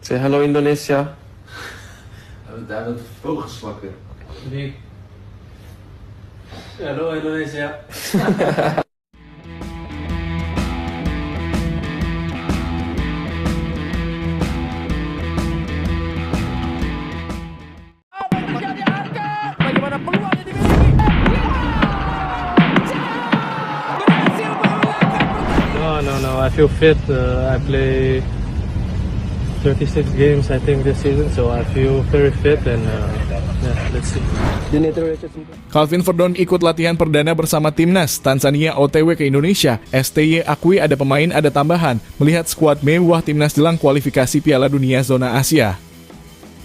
Say hello Indonesia. Daar met vogels pakken. Wie? Hallo Indonesia. Bagaimana peluang yang dimiliki? Berhasil mengulangan pertandingan. No. I feel fit. I play 36 games I think this season, so I feel very fit and let's see. Calvin Verdon ikut latihan perdana bersama timnas. Tanzania OTW ke Indonesia. STY akui ada pemain ada tambahan melihat skuad mewah timnas jelang kualifikasi Piala Dunia zona Asia.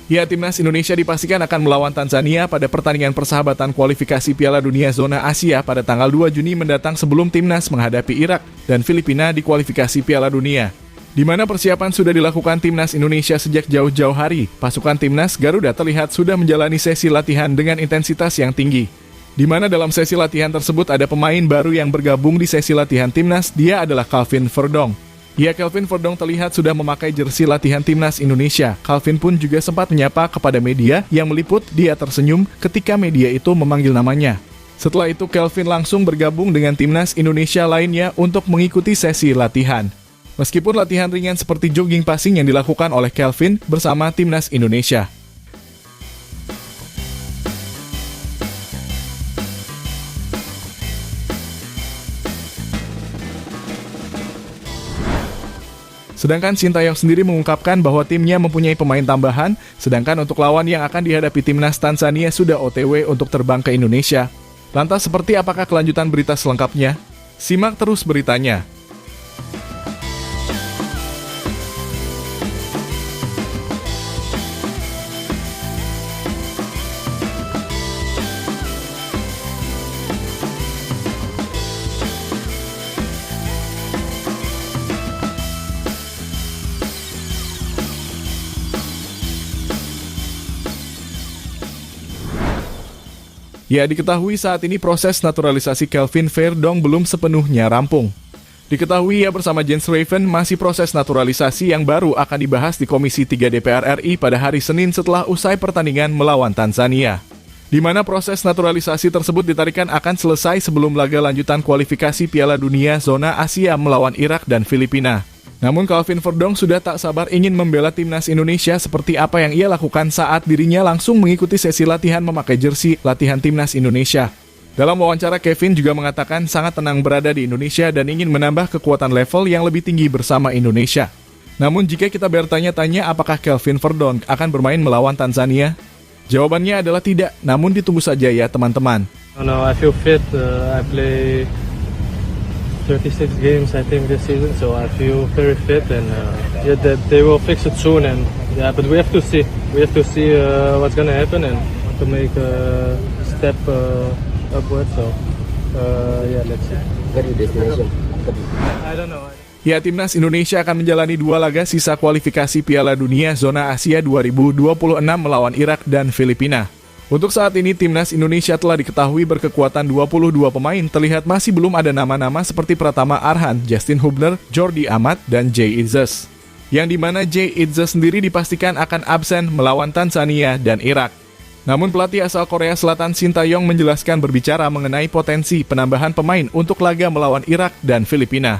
Ya, timnas Indonesia dipastikan akan melawan Tanzania pada pertandingan persahabatan kualifikasi Piala Dunia zona Asia pada tanggal 2 Juni mendatang sebelum timnas menghadapi Irak dan Filipina di kualifikasi Piala Dunia. Di mana persiapan sudah dilakukan timnas Indonesia sejak jauh-jauh hari. Pasukan timnas Garuda terlihat sudah menjalani sesi latihan dengan intensitas yang tinggi. Di mana dalam sesi latihan tersebut ada pemain baru yang bergabung di sesi latihan timnas, dia adalah Calvin Verdon. Ya, Calvin Verdon terlihat sudah memakai jersey latihan timnas Indonesia. Calvin pun juga sempat menyapa kepada media yang meliput, dia tersenyum ketika media itu memanggil namanya. Setelah itu, Calvin langsung bergabung dengan timnas Indonesia lainnya untuk mengikuti sesi latihan. Meskipun latihan ringan seperti jogging passing yang dilakukan oleh Calvin bersama timnas Indonesia. Sedangkan Sintayong sendiri mengungkapkan bahwa timnya mempunyai pemain tambahan, sedangkan untuk lawan yang akan dihadapi timnas Tanzania sudah OTW untuk terbang ke Indonesia. Lantas seperti apakah kelanjutan berita selengkapnya? Simak terus beritanya. Ya, diketahui saat ini proses naturalisasi Calvin Verdon belum sepenuhnya rampung. Diketahui ia bersama Jens Raven masih proses naturalisasi yang baru akan dibahas di Komisi 3 DPR RI pada hari Senin setelah usai pertandingan melawan Tanzania. Di mana proses naturalisasi tersebut ditarikan akan selesai sebelum laga lanjutan kualifikasi Piala Dunia zona Asia melawan Irak dan Filipina. Namun Calvin Verdon sudah tak sabar ingin membela timnas Indonesia seperti apa yang ia lakukan saat dirinya langsung mengikuti sesi latihan memakai jersey latihan timnas Indonesia. Dalam wawancara, Kevin juga mengatakan sangat tenang berada di Indonesia dan ingin menambah kekuatan level yang lebih tinggi bersama Indonesia. Namun jika kita bertanya-tanya apakah Calvin Verdon akan bermain melawan Tanzania? Jawabannya adalah tidak, namun ditunggu saja ya teman-teman. No, I feel fit. I play 36 games I think this season, so I feel very fit and they will fix it soon and but we have to see what's gonna happen and want to make a step upward, so let's see. Where your destination? I don't know. Ya, timnas Indonesia akan menjalani 2 laga sisa kualifikasi Piala Dunia zona Asia 2026 melawan Irak dan Filipina. Untuk saat ini, timnas Indonesia telah diketahui berkekuatan 22 pemain, terlihat masih belum ada nama-nama seperti Pratama Arhan, Justin Hubner, Jordi Amat, dan Jay Itzes. Yang dimana Jay Itzes sendiri dipastikan akan absen melawan Tanzania dan Irak. Namun pelatih asal Korea Selatan Sintayong menjelaskan berbicara mengenai potensi penambahan pemain untuk laga melawan Irak dan Filipina.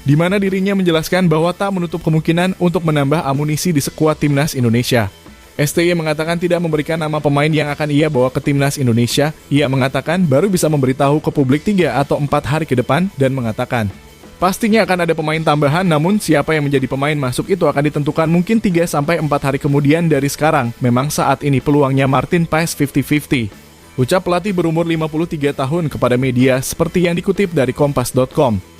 Di mana dirinya menjelaskan bahwa tak menutup kemungkinan untuk menambah amunisi di skuad timnas Indonesia. STY mengatakan tidak memberikan nama pemain yang akan ia bawa ke timnas Indonesia. Ia mengatakan baru bisa memberitahu ke publik 3 atau 4 hari ke depan dan mengatakan pastinya akan ada pemain tambahan, namun siapa yang menjadi pemain masuk itu akan ditentukan mungkin 3-4 hari kemudian dari sekarang. Memang saat ini peluangnya Martin Paes 50-50. Ucap pelatih berumur 53 tahun kepada media seperti yang dikutip dari Kompas.com.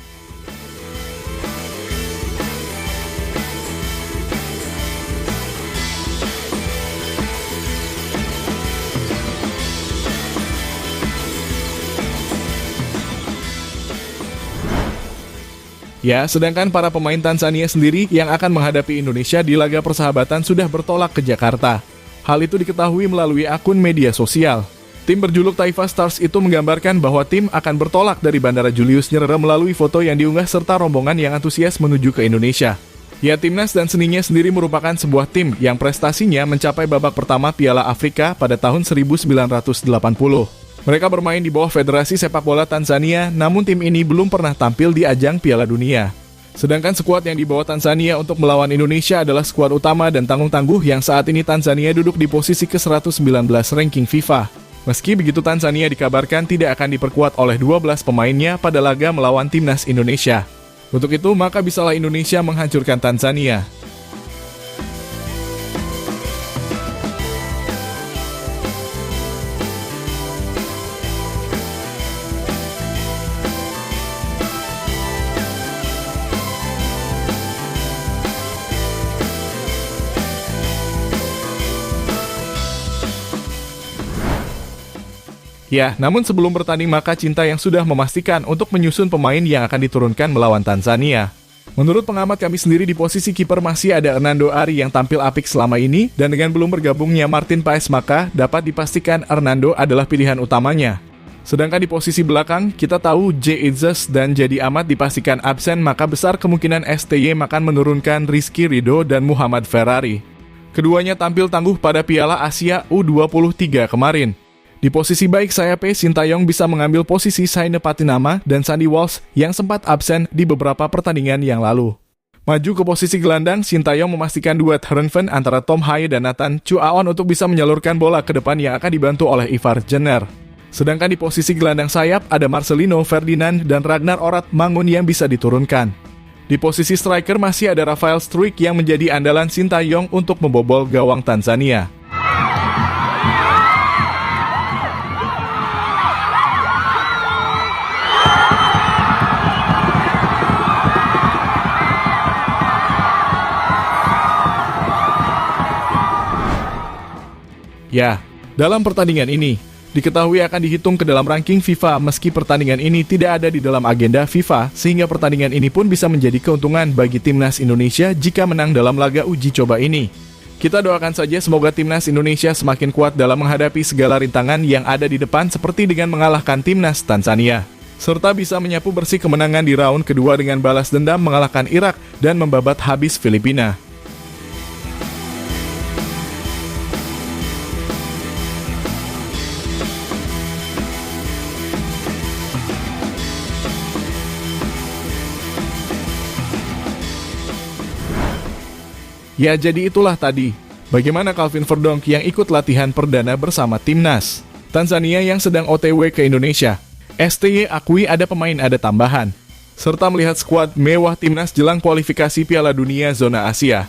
Ya, sedangkan para pemain Tanzania sendiri yang akan menghadapi Indonesia di laga persahabatan sudah bertolak ke Jakarta. Hal itu diketahui melalui akun media sosial. Tim berjuluk Taifa Stars itu menggambarkan bahwa tim akan bertolak dari Bandara Julius Nyerere melalui foto yang diunggah serta rombongan yang antusias menuju ke Indonesia. Ya, timnas dan seninya sendiri merupakan sebuah tim yang prestasinya mencapai babak pertama Piala Afrika pada tahun 1980. Mereka bermain di bawah Federasi Sepak Bola Tanzania, namun tim ini belum pernah tampil di ajang Piala Dunia. Sedangkan skuad yang dibawa Tanzania untuk melawan Indonesia adalah skuad utama dan tangguh-tangguh yang saat ini Tanzania duduk di posisi ke-119 ranking FIFA. Meski begitu, Tanzania dikabarkan tidak akan diperkuat oleh 12 pemainnya pada laga melawan timnas Indonesia. Untuk itu, maka bisalah Indonesia menghancurkan Tanzania. Ya, namun sebelum bertanding maka Sintayong sudah memastikan untuk menyusun pemain yang akan diturunkan melawan Tanzania. Menurut pengamat kami sendiri, di posisi kiper masih ada Hernando Ari yang tampil apik selama ini, dan dengan belum bergabungnya Martin Paes maka dapat dipastikan Hernando adalah pilihan utamanya. Sedangkan di posisi belakang, kita tahu J. Izzes dan Jadi Ahmad dipastikan absen, maka besar kemungkinan STY akan menurunkan Rizky Ridho dan Muhammad Ferrari. Keduanya tampil tangguh pada Piala Asia U23 kemarin. Di posisi baik sayap, Sintayong bisa mengambil posisi Saine Patinama dan Sandy Walsh yang sempat absen di beberapa pertandingan yang lalu. Maju ke posisi gelandang, Sintayong memastikan duet Heerenveen antara Tom Haye dan Nathan Chuaon untuk bisa menyalurkan bola ke depan yang akan dibantu oleh Ivar Jenner. Sedangkan di posisi gelandang sayap ada Marcelino Ferdinand dan Ragnar Orat Mangun yang bisa diturunkan. Di posisi striker masih ada Rafael Struijk yang menjadi andalan Sintayong untuk membobol gawang Tanzania. Ya, dalam pertandingan ini, diketahui akan dihitung ke dalam ranking FIFA meski pertandingan ini tidak ada di dalam agenda FIFA, sehingga pertandingan ini pun bisa menjadi keuntungan bagi timnas Indonesia jika menang dalam laga uji coba ini. Kita doakan saja semoga timnas Indonesia semakin kuat dalam menghadapi segala rintangan yang ada di depan seperti dengan mengalahkan timnas Tanzania, serta bisa menyapu bersih kemenangan di round kedua dengan balas dendam mengalahkan Irak dan membabat habis Filipina. Ya, jadi itulah tadi bagaimana Calvin Verdonk yang ikut latihan perdana bersama timnas Tanzania yang sedang OTW ke Indonesia. STY akui ada pemain ada tambahan, serta melihat skuad mewah timnas jelang kualifikasi Piala Dunia Zona Asia.